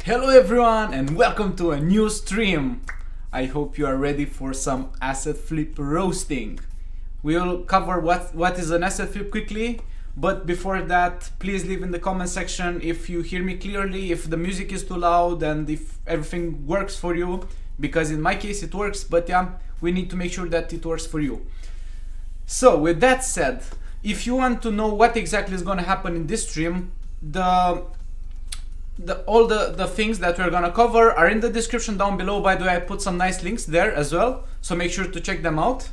Hello everyone and welcome to a new stream. I hope you are ready for some asset flip roasting. We'll cover what is an asset flip quickly, but before that please leave in the comment section if you hear me clearly, if the music is too loud and if everything works for you, because in my case it works, but yeah, we need to make sure that it works for you. So with that said, if you want to know what exactly is going to happen in this stream, all the things that we're gonna cover are in the description down below. By the way, I put some nice links there as well, so make sure to check them out.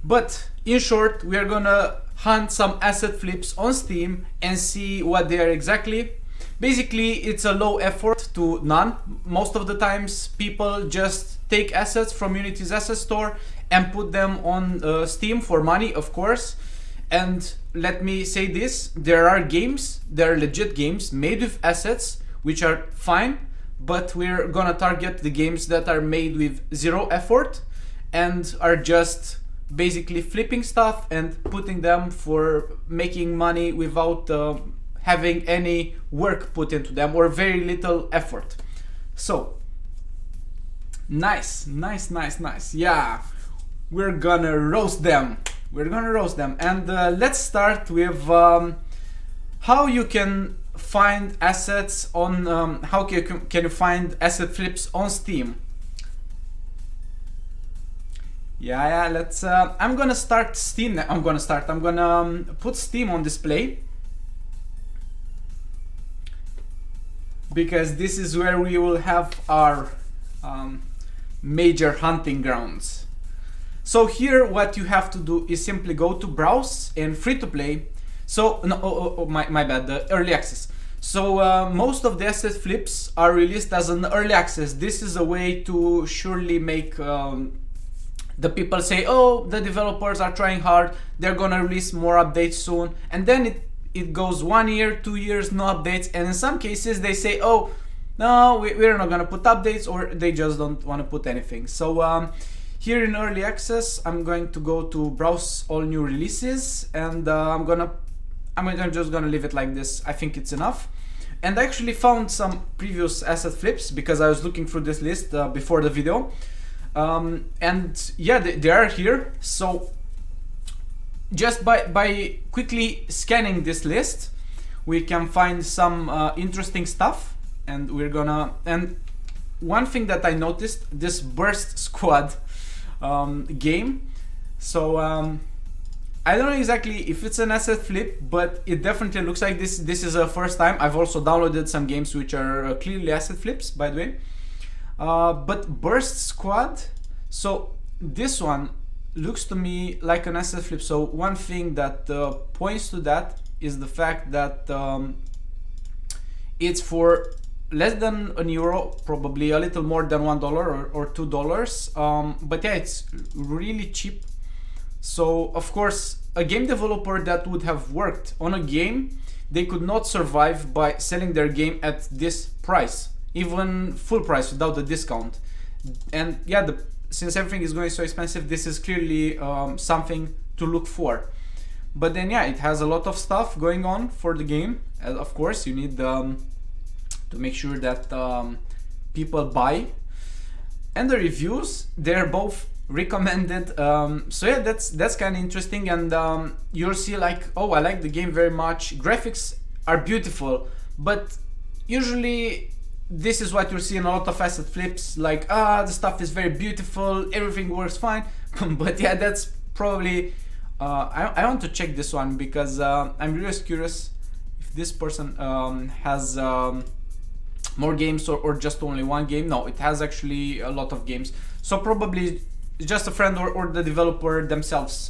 But in short, we are gonna hunt some asset flips on Steam and see what they are exactly. Basically, it's a low effort to none. Most of the times people just take assets from Unity's asset store and put them on Steam for money, of course. And let me say this, there are legit games made with assets which are fine, but we're gonna target the games that are made with zero effort and are just basically flipping stuff and putting them for making money without having any work put into them or very little effort. So nice. Yeah, we're gonna roast them. And let's start with how you can find assets on how can you find asset flips on Steam. Let's I'm gonna start Steam. I'm gonna put Steam on display, because this is where we will have our major hunting grounds. So here what you have to do is simply go to browse and free to play. So no, my bad, the early access. So most of the asset flips are released as an early access. This is a way to surely make the people say, oh, the developers are trying hard, they're gonna release more updates soon, and then it goes 1 year, 2 years, no updates, and in some cases they say, oh no, we're not gonna put updates, or they just don't want to put anything. So here in early access, I'm going to go to browse all new releases, and I'm just gonna leave it like this. I think it's enough. And I actually found some previous asset flips because I was looking through this list before the video. And yeah, they are here. So just by quickly scanning this list, we can find some interesting stuff. And and one thing that I noticed, this Burst Squad game. So I don't know exactly if it's an asset flip, but it definitely looks like this. This is a first time. I've also downloaded some games which are clearly asset flips, by the way. But Burst Squad, so this one looks to me like an asset flip. So one thing that points to that is the fact that it's for less than €1, probably a little more than $1 or $2. But yeah, it's really cheap. So of course, a game developer that would have worked on a game, they could not survive by selling their game at this price, even full price without the discount. And yeah, since everything is going so expensive, this is clearly something to look for. But then yeah, it has a lot of stuff going on for the game. Of course, you need to make sure that people buy. And the reviews, they're both recommended. So yeah, that's kind of interesting. And you'll see like, oh, I like the game very much. Graphics are beautiful, but usually this is what you'll see in a lot of asset flips, like, the stuff is very beautiful, everything works fine. But yeah, that's probably I want to check this one, because I'm really curious if this person has more games or just only one game. No, it has actually a lot of games, so probably just a friend or the developer themselves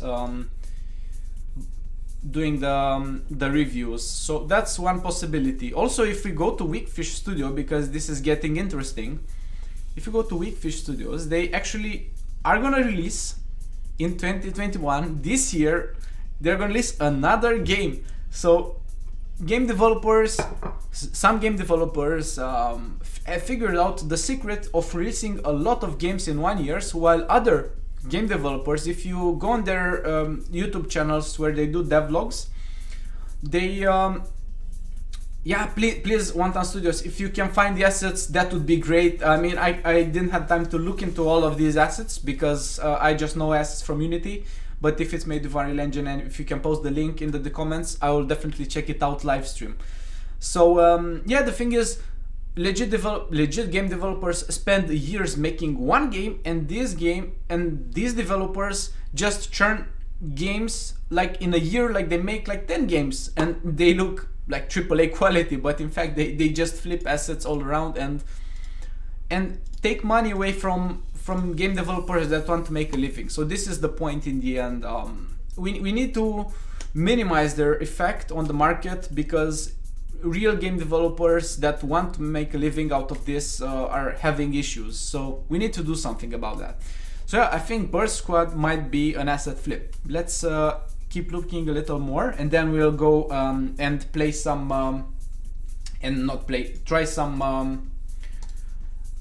doing the reviews. So that's one possibility. Also, if we go to Weakfish Studio, because this is getting interesting, if you go to Weakfish Studios, they actually are gonna release in 2021, this year, they're gonna release another game. So some game developers have figured out the secret of releasing a lot of games in 1 year, while other game developers, if you go on their YouTube channels where they do devlogs, they Yeah, please, One Time Studios, if you can find the assets, that would be great. I mean, I didn't have time to look into all of these assets because I just know assets from Unity. But if it's made with Unreal Engine and if you can post the link in the comments, I will definitely check it out live stream. So yeah, the thing is, legit game developers spend years making one game, and these developers just churn games like in a year, like they make like 10 games and they look like AAA quality, but in fact they just flip assets all around and take money away from game developers that want to make a living. So this is the point in the end. We need to minimize their effect on the market, because real game developers that want to make a living out of this are having issues. So we need to do something about that. So yeah, I think Burst Squad might be an asset flip. Let's keep looking a little more, and then we'll go and play some try some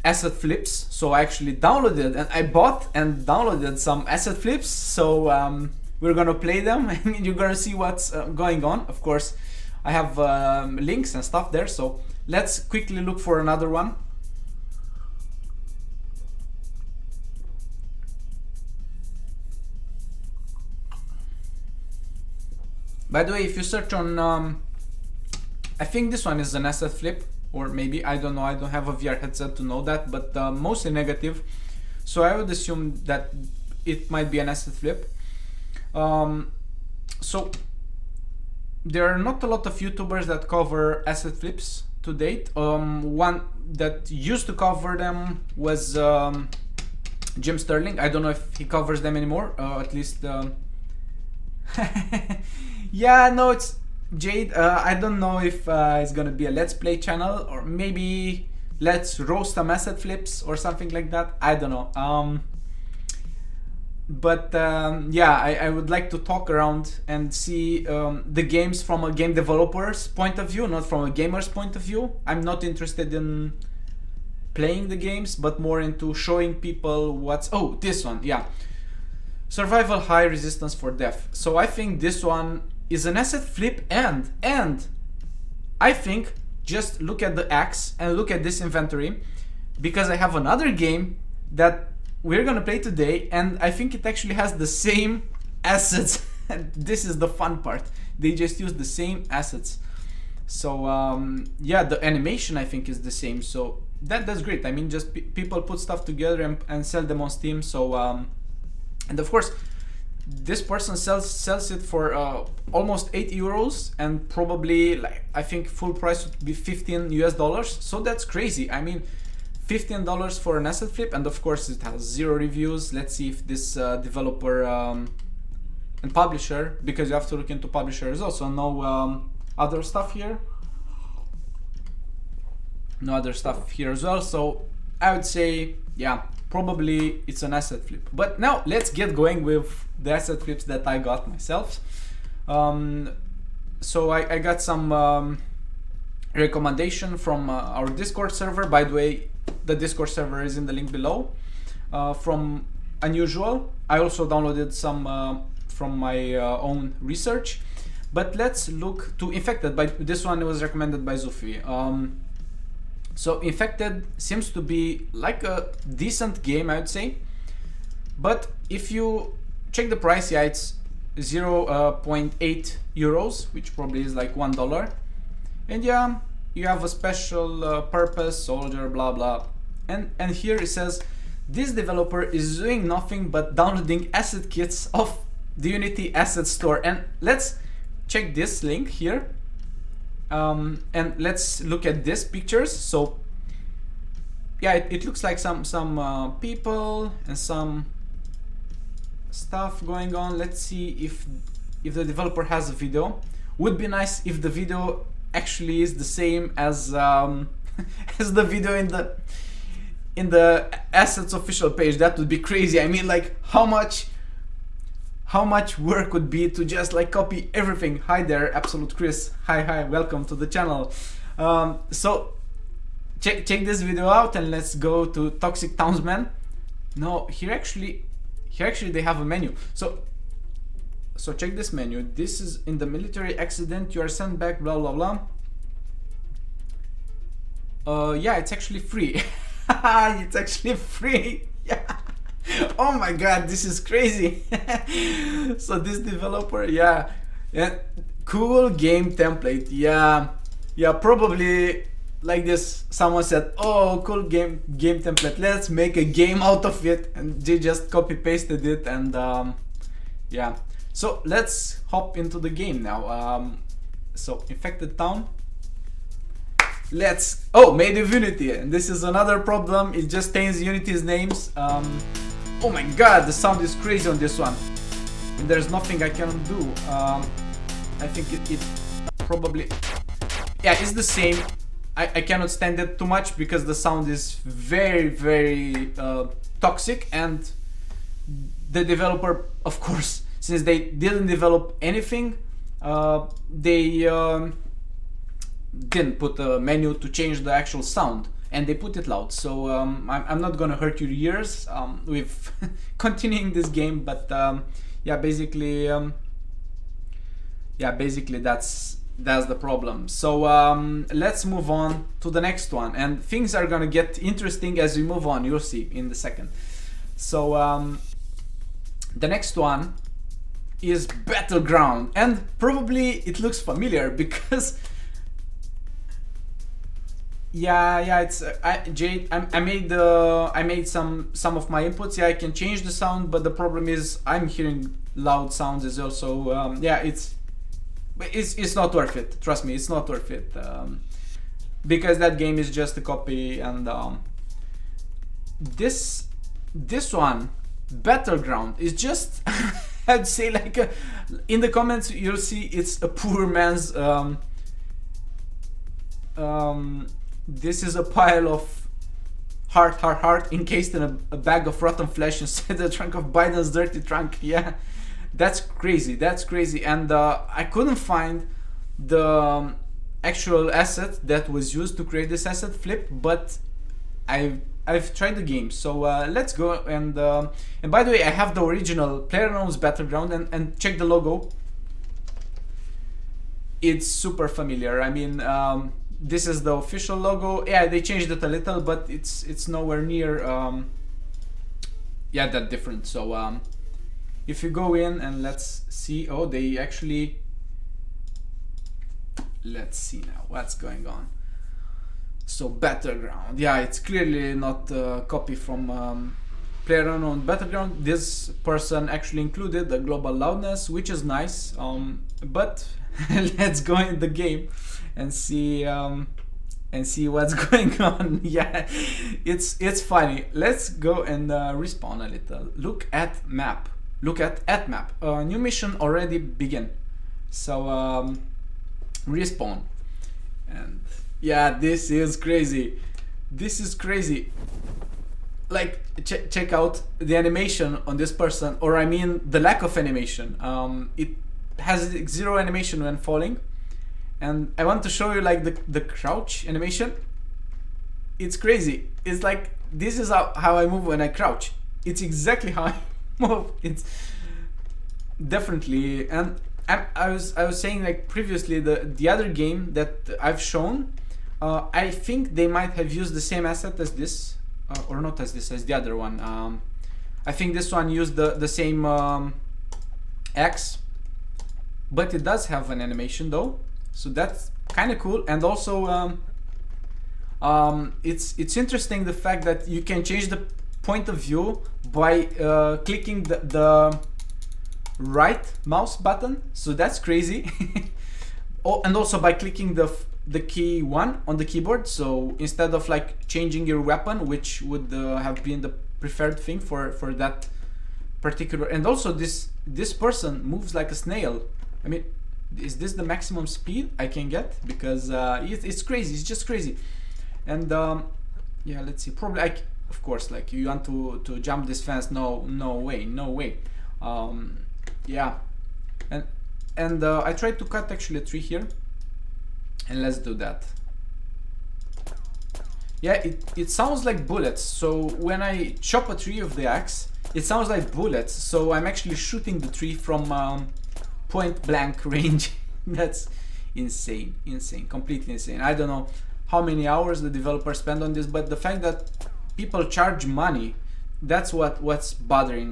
asset flips. So I actually downloaded and I bought and downloaded some asset flips. So we're gonna play them and you're gonna see what's going on. Of course, I have links and stuff there. So let's quickly look for another one. By the way, if you search on, I think this one is an asset flip, or maybe, I don't know, I don't have a VR headset to know that, but mostly negative. So I would assume that it might be an asset flip. So there are not a lot of YouTubers that cover asset flips to date. One that used to cover them was Jim Sterling. I don't know if he covers them anymore, at least. Yeah, no, it's Jade. I don't know if it's gonna be a Let's Play channel, or maybe let's roast some asset flips or something like that. I don't know. But yeah, I would like to talk around and see the games from a game developer's point of view, not from a gamer's point of view. I'm not interested in playing the games, but more into showing people what's... Oh, this one, yeah. Survival High Resistance for Death. So I think this one is an asset flip, and I think, just look at the axe and look at this inventory, because I have another game that we're gonna play today, and I think it actually has the same assets. This is the fun part. They just use the same assets. So yeah, the animation I think is the same. So that's great. I mean, just people put stuff together and sell them on Steam. So and of course, this person sells it for almost 8 euros, and probably, like, I think full price would be $15 US. So that's crazy. I mean, $15 for an asset flip, and of course it has 0 reviews. Let's see if this developer and publisher, because you have to look into publishers also, no other stuff here. No other stuff here as well. So I would say, yeah, probably it's an asset flip. But now let's get going with the asset flips that I got myself. So I got some recommendation from our Discord server. By the way, the Discord server is in the link below. From Unusual. I also downloaded some from my own research. But let's look to Infected. This one was recommended by Zufi. So Infected seems to be like a decent game, I would say. But if you check the price, yeah, it's 0.8 euros, which probably is like $1. And yeah, you have a special purpose, soldier, blah blah. And here it says, this developer is doing nothing but downloading asset kits of the Unity asset store. And let's check this link here. And let's look at these pictures. So yeah, it looks like some people and some stuff going on. Let's see if the developer has a video. Would be nice if the video actually is the same as as the video in the assets official page. That would be crazy. I mean, like, how much work would be to just like copy everything. Hi there, Absolute Chris. Hi, welcome to the channel. So check this video out, and let's go to Toxic Townsman. No, here actually they have a menu. So check this menu. This is in the military accident. You are sent back. Blah blah blah. Yeah, it's actually free. It's actually free. Yeah. Oh my god, this is crazy. So this developer, yeah, cool game template. Yeah, probably like this. Someone said, "Oh, cool game template. Let's make a game out of it," and they just copy pasted it. And yeah, so let's hop into the game now. So infected town. Made of Unity, and this is another problem. It just stains Unity's names. Oh my god, the sound is crazy on this one, and there's nothing I can do. I think it probably, yeah, it's the same. I cannot stand it too much because the sound is very toxic, and the developer, of course, since they didn't develop anything, they didn't put a menu to change the actual sound, and they put it loud. So I'm not gonna hurt your ears with continuing this game, but yeah, basically that's the problem. So let's move on to the next one, and things are gonna get interesting as we move on. You'll see in the second. So the next one is Battleground, and probably it looks familiar because yeah, it's I made some of my inputs. Yeah, I can change the sound, but the problem is I'm hearing loud sounds as well. So yeah, it's not worth it. Trust me, it's not worth it, because that game is just a copy. And this one, Battleground, is just I'd say like in the comments you'll see it's a poor man's. This is a pile of heart encased in a bag of rotten flesh inside the trunk of Biden's dirty trunk. Yeah, that's crazy. And I couldn't find the actual asset that was used to create this asset flip, but I've tried the game. So let's go. And by the way, I have the original PlayerUnknown's Battleground, and check the logo. It's super familiar. I mean, this is the official logo. Yeah, they changed it a little, but it's nowhere near yeah, that different. So if you go in and let's see, oh, they actually, let's see now what's going on. So Battleground, yeah, it's clearly not a copy from PlayerUnknown Battleground. This person actually included the global loudness, which is nice, but let's go in the game and see what's going on. Yeah, it's funny. Let's go and respawn a little. Look at map. New mission already begin. So respawn, and yeah, this is crazy. Like check out the animation on this person, or I mean the lack of animation. It has zero animation when falling. And I want to show you like the crouch animation. It's crazy. It's like, this is how I move when I crouch. It's exactly how I move. It's definitely. And I was saying, like previously, the other game that I've shown, I think they might have used the same asset as this, or not as this, as the other one. I think this one used the same X, but it does have an animation though. So that's kind of cool. And also it's interesting the fact that you can change the point of view by clicking the right mouse button. So that's crazy. Oh, and also by clicking the key 1 on the keyboard. So instead of like changing your weapon, which would have been the preferred thing for that particular. And also this person moves like a snail. I mean, is this the maximum speed I can get? Because it's crazy. It's just crazy. And yeah, let's see. Probably, of course, like you want to jump this fence. No way. Yeah, and I tried to cut actually a tree here, and let's do that. Yeah, it sounds like bullets. So when I chop a tree with the axe, it sounds like bullets. So I'm actually shooting the tree from point blank range. That's insane, completely insane. I don't know how many hours the developers spend on this, but the fact that people charge money, that's what's bothering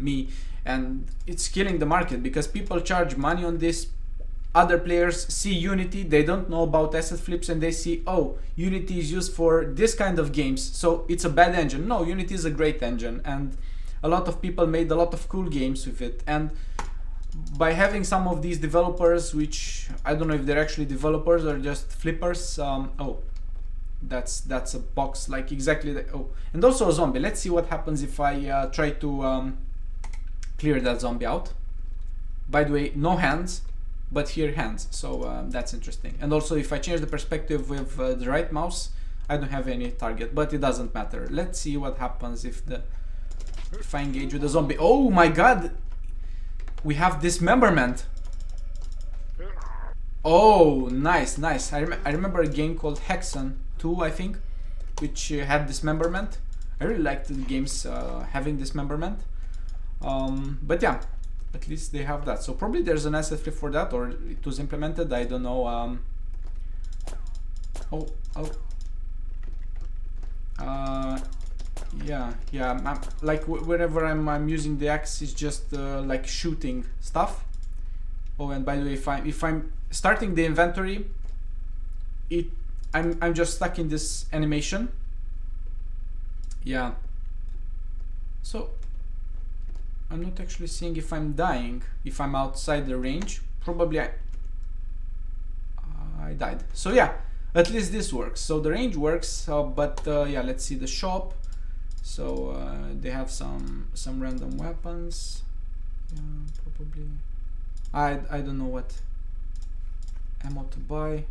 me, and it's killing the market, because people charge money on this. Other players see Unity, they don't know about asset flips, and they see, oh, Unity is used for this kind of games, so it's a bad engine. No, Unity is a great engine, and a lot of people made a lot of cool games with it. And by having some of these developers, which I don't know if they're actually developers or just flippers, oh, that's a box like exactly the, oh, and also a zombie. Let's see what happens if I try to clear that zombie out. By the way, no hands, but here hands, so that's interesting. And also if I change the perspective with the right mouse, I don't have any target, but it doesn't matter. Let's see what happens if I engage with the zombie. Oh my god, we have dismemberment. Oh, nice, nice. I remember a game called Hexen 2, I think, which had dismemberment. I really liked the games having dismemberment. But yeah, at least they have that. So probably there's an asset flip for that, or it was implemented, I don't know. Yeah, like wherever I'm using the axe, is just like shooting stuff. Oh, and by the way, if I'm starting the inventory, I'm just stuck in this animation. Yeah. So I'm not actually seeing if I'm dying, if I'm outside the range. Probably I died. So yeah, at least this works. So the range works, but yeah, let's see the shop. So they have some random weapons. Yeah, probably. I don't know what ammo to buy.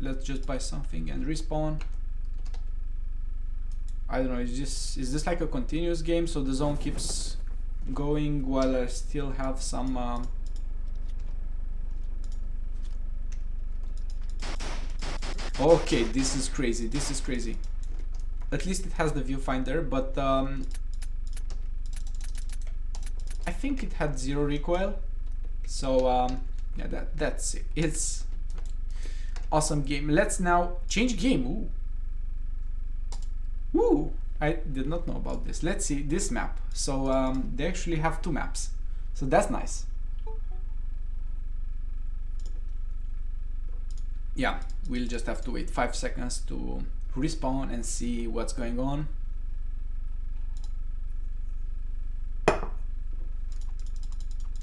Let's just buy something and respawn. I don't know. Is this like a continuous game? So the zone keeps going while I still have some. Okay, this is crazy. This is crazy. At least it has the viewfinder, but I think it had 0 recoil. So yeah, that's it. It's awesome game. Let's now change game. Ooh, I did not know about this. Let's see this map. So they actually have 2 maps, so that's nice. Yeah, we'll just have to wait 5 seconds to respawn and see what's going on.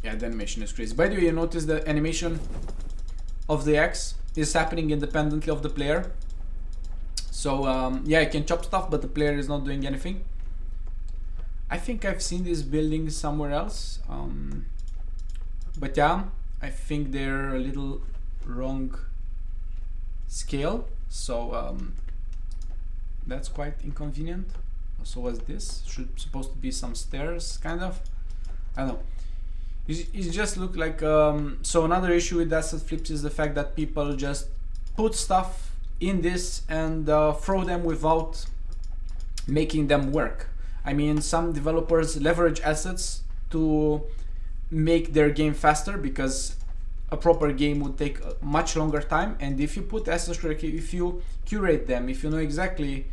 Yeah, the animation is crazy. By the way, you notice the animation of the axe is happening independently of the player. So yeah, I can chop stuff, but the player is not doing anything. I think I've seen this building somewhere else. But yeah, I think they're a little wrong scale. So that's quite inconvenient. So what's this? Supposed to be some stairs, kind of. I don't know. It just look like so another issue with asset flips is the fact that people just put stuff in this and throw them without making them work. I mean, some developers leverage assets to make their game faster, because a proper game would take a much longer time. And if you put assets, if you curate them, if you know exactly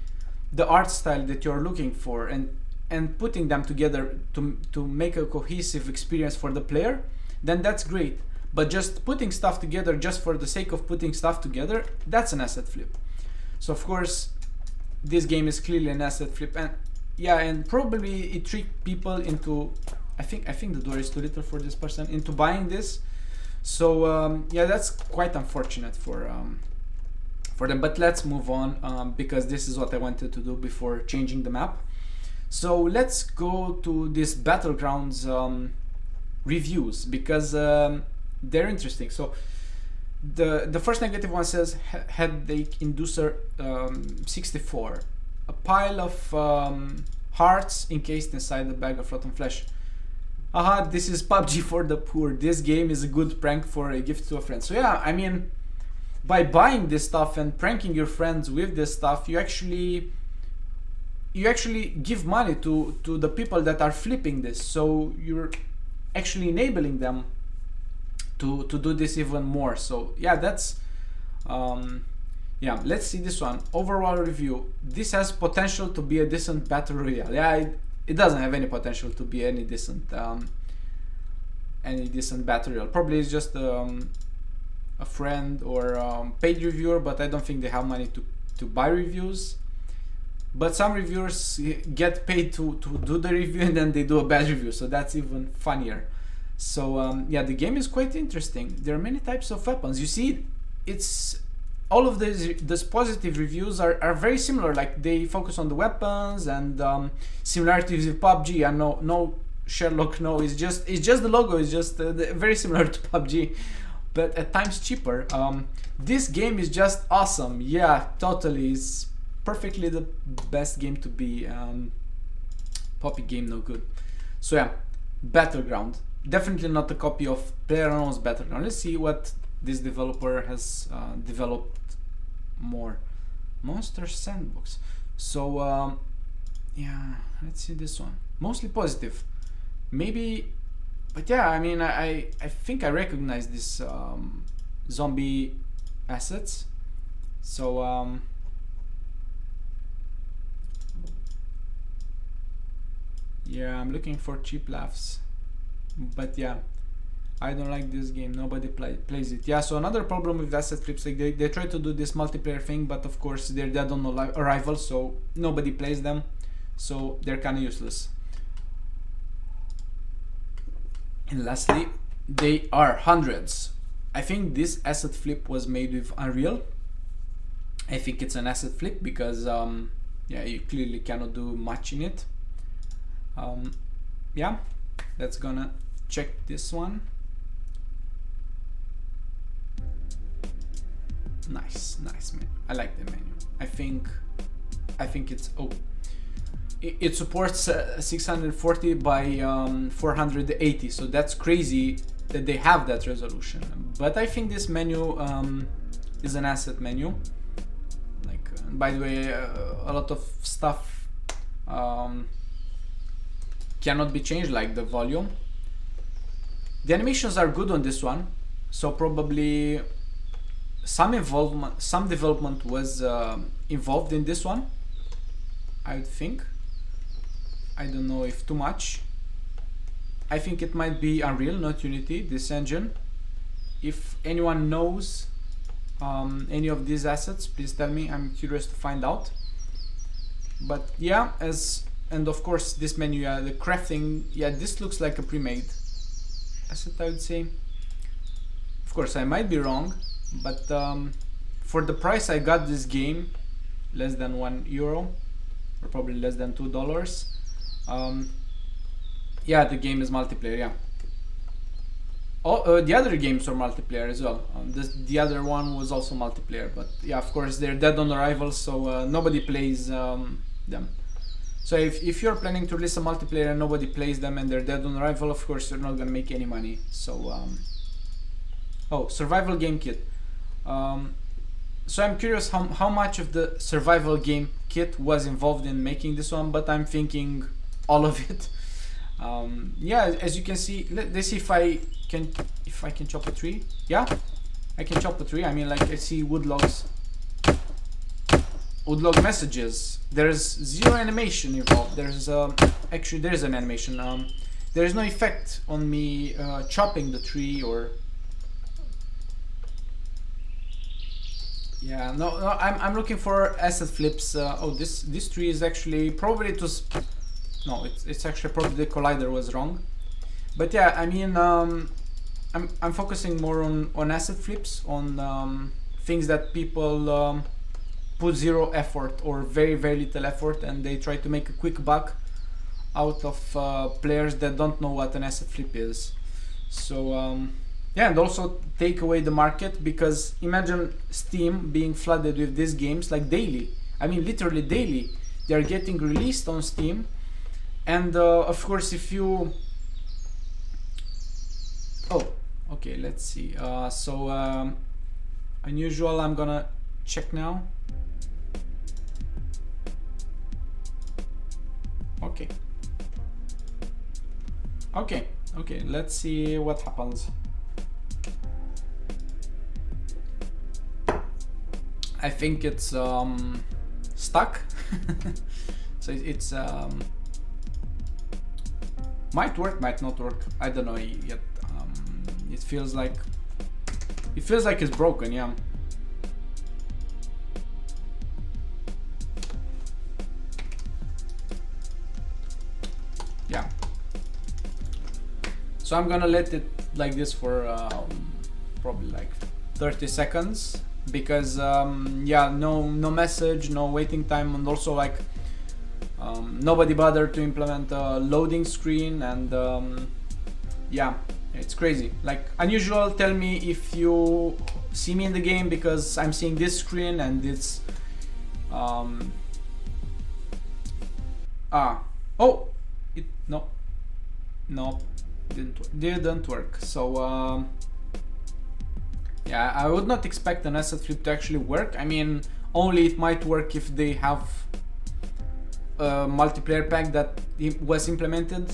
the art style that you're looking for, and putting them together to make a cohesive experience for the player, then that's great. But just putting stuff together just for the sake of putting stuff together, that's an asset flip. So of course, this game is clearly an asset flip, and yeah, and probably it tricked people into, I think the door is too little for this person, into buying this. So yeah, that's quite unfortunate for them. But let's move on, because this is what I wanted to do before changing the map. So let's go to this Battlegrounds reviews, because they're interesting. So the first negative one says headache inducer 64, a pile of hearts encased inside a bag of rotten flesh. Aha, this is PUBG for the poor. This game is a good prank for a gift to a friend. So yeah, I mean, by buying this stuff and pranking your friends with this stuff, you actually give money to the people that are flipping this. So you're actually enabling them to do this even more. So yeah, that's Yeah, let's see this one. Overall review. This has potential to be a decent battle royale. Yeah, it doesn't have any potential to be any decent battle royale. Probably it's just a friend or paid reviewer, but I don't think they have money to buy reviews. But some reviewers get paid to do the review and then they do a bad review, so that's even funnier. So yeah, the game is quite interesting. There are many types of weapons. You see, it's all of these positive reviews are very similar. Like they focus on the weapons and similarities with PUBG. And no Sherlock, no, it's just the logo is just very similar to PUBG, but at times cheaper. This game is just awesome. Yeah, totally. It's perfectly the best game to be. Poppy game, no good. So yeah, Battleground. Definitely not a copy of PlayerUnknown's Battleground. Let's see what this developer has developed more. Monster Sandbox. So yeah, let's see this one. Mostly positive. Maybe, but yeah, I mean, I think I recognize this zombie assets. So yeah, I'm looking for cheap laughs. But yeah, I don't like this game. Nobody plays it. Yeah, so another problem with asset flips, like they try to do this multiplayer thing, but of course they're dead on arrival, so nobody plays them, so they're kind of useless. And lastly, they are hundreds. I think this asset flip was made with Unreal. I think it's an asset flip because yeah, you clearly cannot do much in it. Yeah, let's gonna check this one. Nice man. I like the menu. I think it's it supports 640 by 480, so that's crazy that they have that resolution. But I think this menu is an asset menu. Like, by the way, a lot of stuff cannot be changed, like the volume. The animations are good on this one, so probably some development was involved in this one, I would think. I don't know if too much. I think it might be Unreal, not Unity, this engine. If anyone knows any of these assets, please tell me. I'm curious to find out. But yeah, and of course this menu, the crafting, yeah, this looks like a pre-made asset, I would say. Of course, I might be wrong, but for the price I got this game, less than €1, or probably less than $2. Yeah, the game is multiplayer. Yeah. The other games are multiplayer as well. The other one was also multiplayer, but yeah, of course they're dead on arrival, so nobody plays them. So if you're planning to release a multiplayer and nobody plays them and they're dead on arrival, of course you're not gonna make any money. So oh, survival game kit. So I'm curious how much of the survival game kit was involved in making this one, but I'm thinking all of it. Yeah, as you can see, let's see if I can chop a tree. Yeah, I can chop a tree. I mean, like, I see wood logs, woodlog messages. There's zero animation involved. There's actually there's an animation. There is no effect on me chopping the tree or. Yeah, no, I'm looking for asset flips. Oh, this tree is actually probably it was. No, it's actually probably the collider was wrong. But yeah, I mean, I'm focusing more on asset flips, on things that people put zero effort or very little effort, and they try to make a quick buck out of players that don't know what an asset flip is. So yeah, and also take away the market, because imagine Steam being flooded with these games like daily. I mean, literally daily. They are getting released on Steam, and of course, if you okay, let's see. So unusual. I'm gonna check now. Okay, let's see what happens. I think it's stuck. So it's might work, might not work. I don't know yet. It feels like it's broken. Yeah. Yeah. So I'm gonna let it like this for probably like 30 seconds because yeah, no message, no waiting time, and also like nobody bothered to implement a loading screen, and yeah, it's crazy. Like unusual. Tell me if you see me in the game because I'm seeing this screen and it's oh, it no didn't work. So yeah, I would not expect an asset flip to actually work. I mean, only it might work if they have a multiplayer pack that was implemented.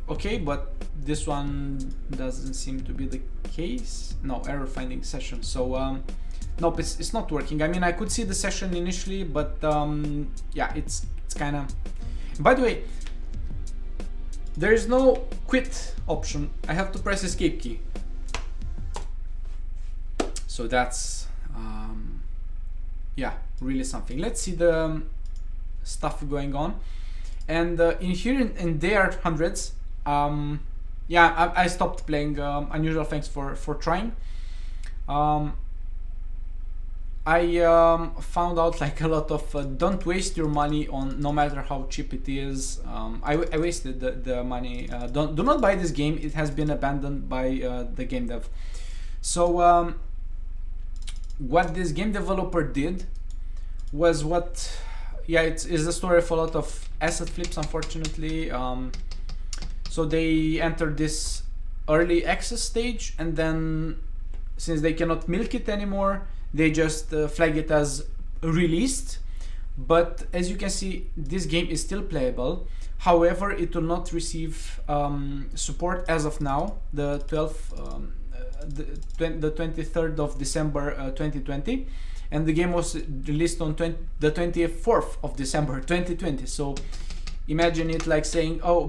Okay, but this one doesn't seem to be the case. No, error finding session. So nope, it's not working. I mean, I could see the session initially, but yeah, it's kind of. By the way, there is no quit option. I have to press escape key. So that's yeah, really something. Let's see the stuff going on, and in here in there hundreds. Yeah, I stopped playing Unusual. Thanks for trying. I found out like a lot of don't waste your money on no matter how cheap it is. I wasted the money. Do not buy this game. It has been abandoned by the game dev. So what this game developer did was what, yeah, it's the story of a lot of asset flips, unfortunately. So they entered this early access stage, and then since they cannot milk it anymore, they just flag it as released. But as you can see, this game is still playable. However, it will not receive support as of now, the 23rd of December 2020, and the game was released on the 24th of December 2020. So imagine it like saying, oh,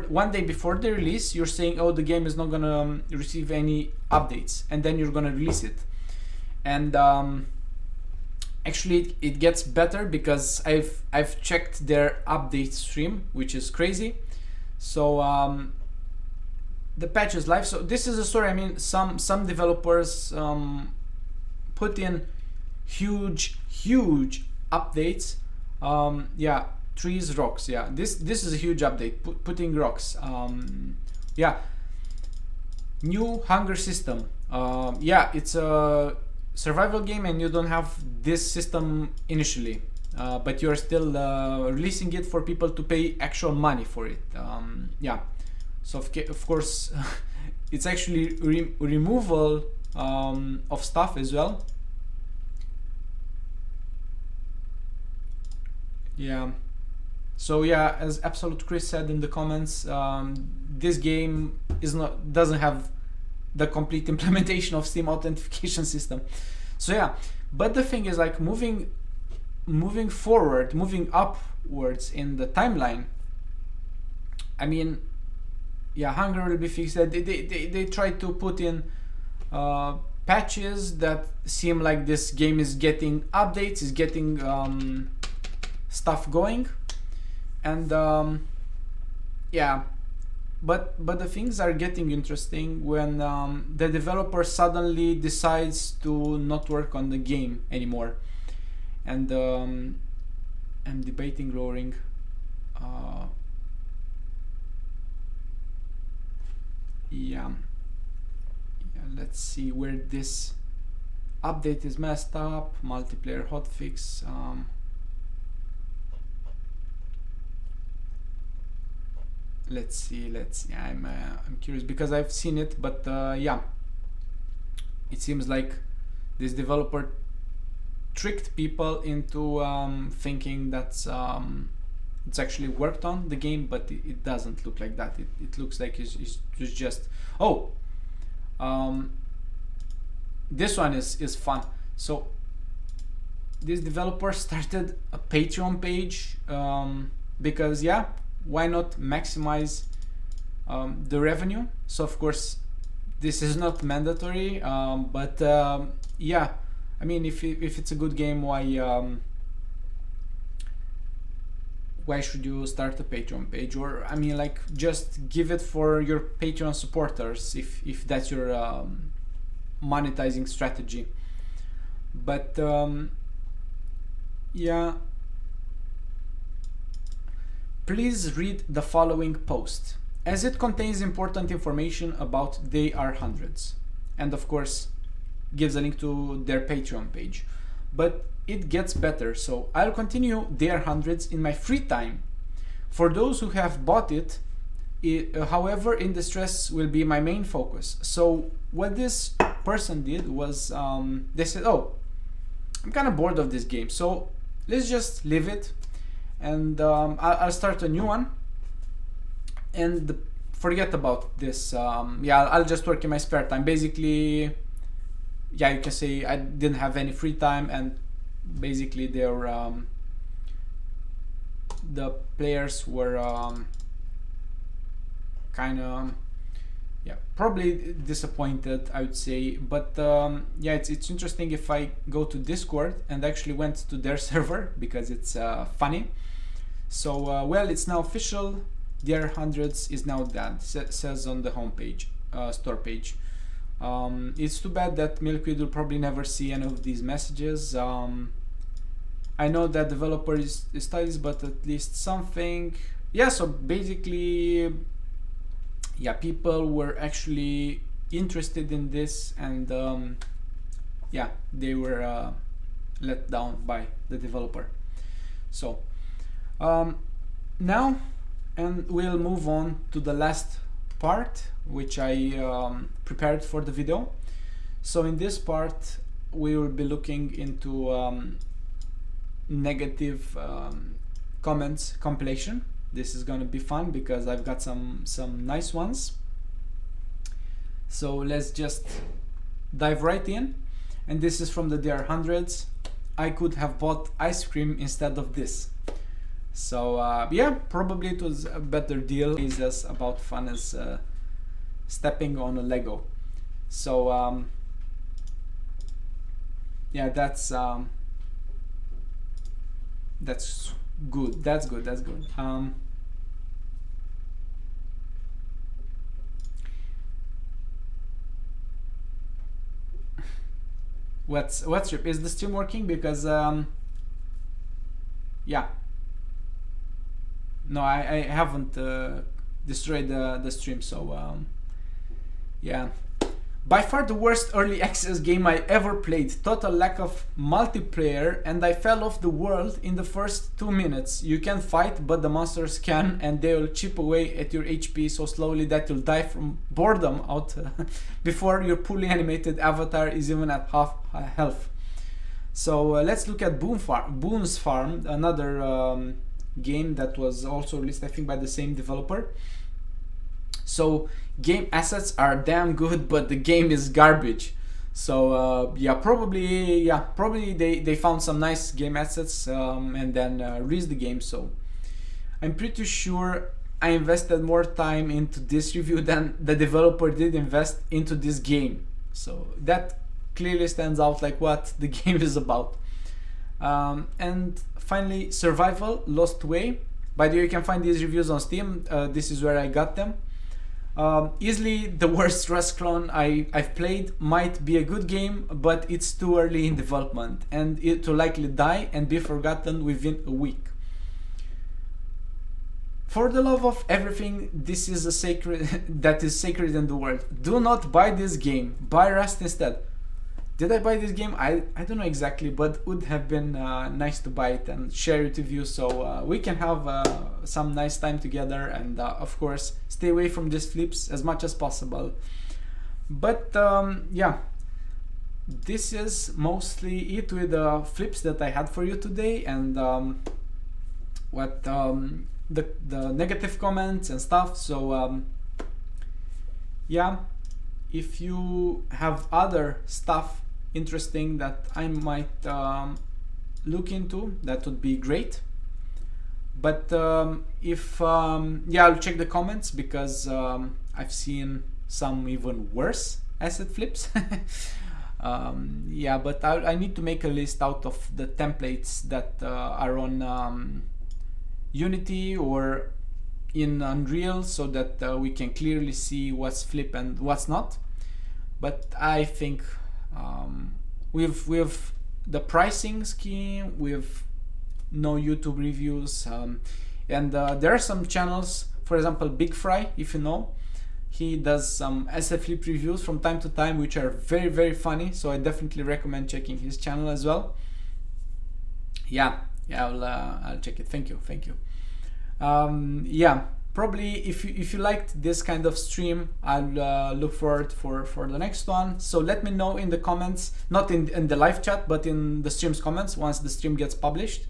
one day before the release, you're saying, oh, the game is not gonna receive any updates, and then you're gonna release it. And actually it gets better because I've checked their update stream, which is crazy. So the patch is live. So this is a story. I mean, some developers put in huge updates. Yeah, trees, rocks. Yeah, this is a huge update. Putting rocks. Yeah, new hunger system. Yeah, it's a survival game, and you don't have this system initially, but you're still releasing it for people to pay actual money for it. Yeah, so of course it's actually removal of stuff as well. Yeah, so yeah, as Absolute Chris said in the comments, this game doesn't have the complete implementation of Steam authentication system. So yeah, but the thing is, like, moving forward, moving upwards in the timeline, I mean, yeah, hunger will be fixed. They try to put in patches that seem like this game is getting updates, is getting stuff going, and yeah, but the things are getting interesting when the developer suddenly decides to not work on the game anymore, and I'm debating lowering. Yeah, let's see where this update is messed up. Multiplayer hotfix. Let's see. I'm curious because I've seen it, but yeah, it seems like this developer tricked people into thinking that's it's actually worked on the game, but it doesn't look like that. It looks like it's just, oh, this one is fun. So this developer started a Patreon page because yeah, why not maximize the revenue? So of course this is not mandatory, but yeah, I mean, if it's a good game, why should you start a Patreon page? Or I mean, like, just give it for your Patreon supporters if that's your monetizing strategy. But yeah, please read the following post, as it contains important information about DR100s, and of course gives a link to their Patreon page. But it gets better, so I'll continue DR100s in my free time. For those who have bought it, however, in distress will be my main focus. So what this person did was they said, oh, I'm kind of bored of this game, so let's just leave it, and I'll start a new one and forget about this. Yeah, I'll just work in my spare time. Basically, yeah, you can say I didn't have any free time, and basically the players were kind of, yeah, probably disappointed, I would say. But yeah, it's interesting if I go to Discord and actually went to their server, because it's funny. So well, it's now official. DR100s is now dead, says on the homepage, store page. It's too bad that Milkweed will probably never see any of these messages. I know that developer is studies, but at least something. Yeah, so basically, yeah, people were actually interested in this, and yeah, they were let down by the developer. So now, and we'll move on to the last part, which I prepared for the video. So in this part we will be looking into negative comments compilation. This is gonna be fun because I've got some nice ones. So let's just dive right in. And this is from the DR100s. I could have bought ice cream instead of this. So yeah, probably it was a better deal. It's as about fun as stepping on a Lego. So yeah, that's good. That's good. That's good. What's your, is the stream working? Because yeah. No, I haven't destroyed the stream, so yeah. By far the worst early access game I ever played. Total lack of multiplayer, and I fell off the world in the first 2 minutes. You can fight, but the monsters can, and they will chip away at your HP so slowly that you'll die from boredom out before your poorly animated avatar is even at half health. So let's look at Boone's Farm, another game that was also released, I think, by the same developer. So game assets are damn good, but the game is garbage. So yeah, probably they found some nice game assets and then released the game. So I'm pretty sure I invested more time into this review than the developer did invest into this game. So that clearly stands out, like what the game is about. And finally, Survival Lost Way. By the way, you can find these reviews on Steam. This is where I got them. Easily the worst Rust clone I've played. Might be a good game, but it's too early in development, and it will likely die and be forgotten within a week. For the love of everything, this is a sacred that is sacred in the world. Do not buy this game. Buy Rust instead. Did I buy this game? I don't know exactly, but would have been nice to buy it and share it with you, so we can have some nice time together, and of course stay away from these flips as much as possible. But yeah, this is mostly it with the flips that I had for you today, and what the negative comments and stuff. So yeah, if you have other stuff interesting that I might look into, that would be great. But if yeah, I'll check the comments, because I've seen some even worse asset flips. Yeah, but I need to make a list out of the templates that are on Unity or in Unreal, so that we can clearly see what's flip and what's not. But I think with the pricing scheme, with no YouTube reviews, and there are some channels, for example Big Fry, if you know, he does some asset flip reviews from time to time, which are very, very funny, so I definitely recommend checking his channel as well. Yeah, I'll check it. Thank you. Yeah, probably if you liked this kind of stream, I'll look forward for the next one. So let me know in the comments, not in the live chat, but in the stream's comments once the stream gets published.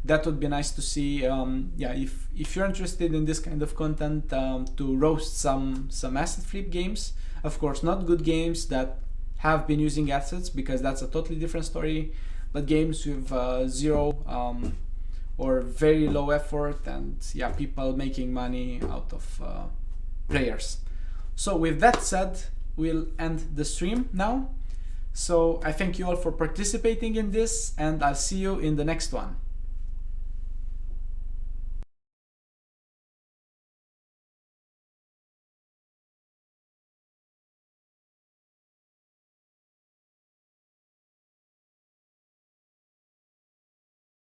That would be nice to see. Yeah, if you're interested in this kind of content, to roast some asset flip games, of course not good games that have been using assets, because that's a totally different story, but games with zero or very low effort, and yeah, people making money out of players. So with that said, we'll end the stream now. So I thank you all for participating in this, and I'll see you in the next one.